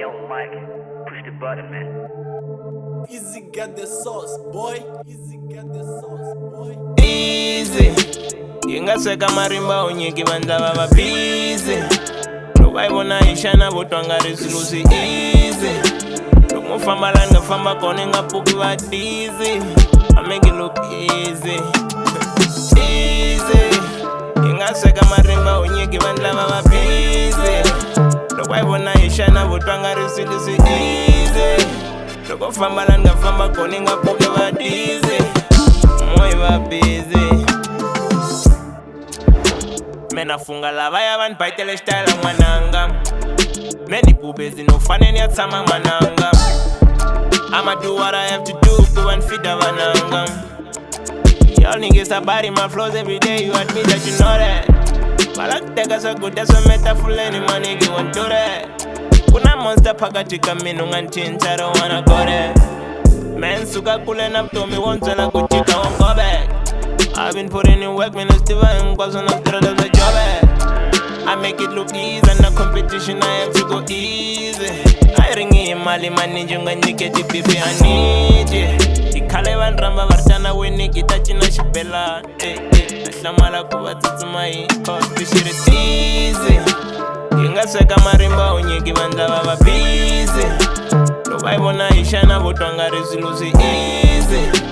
Yo, Mike, push the button, man. Easy got the sauce, boy. Easy got the sauce, boy. Easy. Ingasweka marimba unyiki vandla vava busy. Loko yi vona hi xana vo twa nga ri swilo swi easy. Loko mo famba la ni nga famba kona yi nga pfuki va dizzy. I make it look easy. Easy. Ingasweka marimba unyiki vandla vava busy. Loko yi vona hi xana vo twa nga ri swilo swi easy. Loko famba la ni nga famba kona yi nga pfuki va dizzy. Moyi va busy. Mena funga lavaya van baitele style mwananga. Many pubes no faneni ya tsama mwananga. I'ma do what I have to do to and feed the vananga. Y'all niggas are body my flows every day, you admit that you know that. But I take us so good, that's a metaphor any money you won't do that. Kuna monster pakati kamino ngantincha, I don't wanna go there. Man suka kule na mtomi wonzela kuchika won't go back. I've been putting in work, man, it's divine, cause I'm not sure there's a job at. I make it look easy, and the competition, I have to go easy. I ring in Mali, man, ninja, and you get the baby, I need you. The Kalevan Ramba Vartana, when you get that in a shipella. The Shamala Kuva, my cause this shit is easy. Ingasweka marimba, when you give and lava busy. No, I wanna Ishana, but Wanga is losing easy.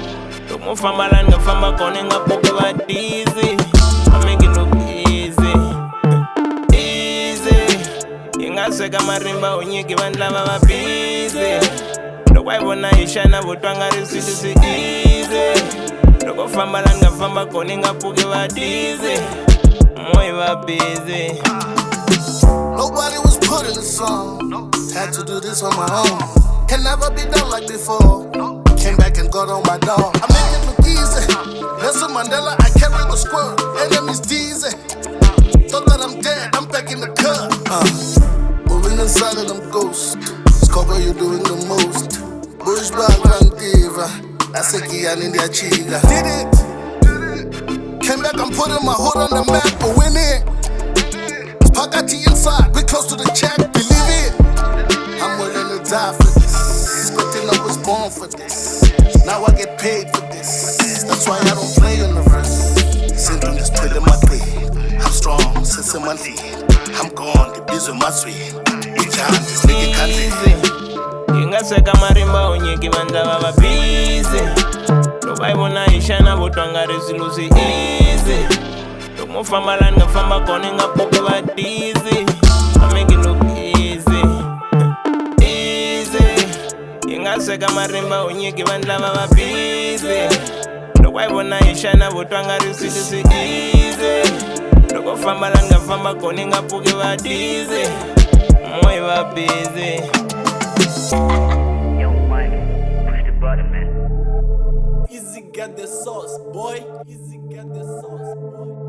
Mo famba la nga famba kona nga pfuki va dizzy. I make it look easy. Easy. Ingasweka marimba unyiki vandla vava busy. Loko yi vona hi xana vo twa nga ri swilo swi easy. Loko famba la nga famba kona nga pfuki va dizzy. Moyi va busy. Nobody was put in the song. Had to do this on my own. Can never be done like before. Came back and got on my dog. I make it look easy. Nelson Mandela, I carry the squirrel. Enemies teasing. Thought that I'm dead, I'm back in the cut. Moving inside of them ghosts. Skogo, you doing the most. Bushback Run Diva. I said, Kian in their chiga. Did it. Came back, I'm putting my hood on the map, but winning. Pagati inside, we close to the check, believe it. I'm willing to die for this. I was born for this. Now I get paid for this. That's why I don't play in the verse. Syndrome just pulling my play. I'm strong, since I'm on lead. I'm gone, the biz with my sweet. Each hand, this nigga can't leave. Ingasweka marimba unyiki vandla vava busy. Loko yi vona hi xana vo twa nga ri swilo swi easy. Loko mo famba la ni nga famba kona yi nga pfuki va dizzy. I make it look easy. Ingasweka marimba unyiki vandla vava busy. Loko yi vona hi xana vo twa nga ri swilo swi easy. Loko famba la ni nga famba kona yi nga pfuki va dizzy. Moyi va busy. Yo, Mike, push the button, man. Easy got the sauce, boy. Easy got the sauce, boy.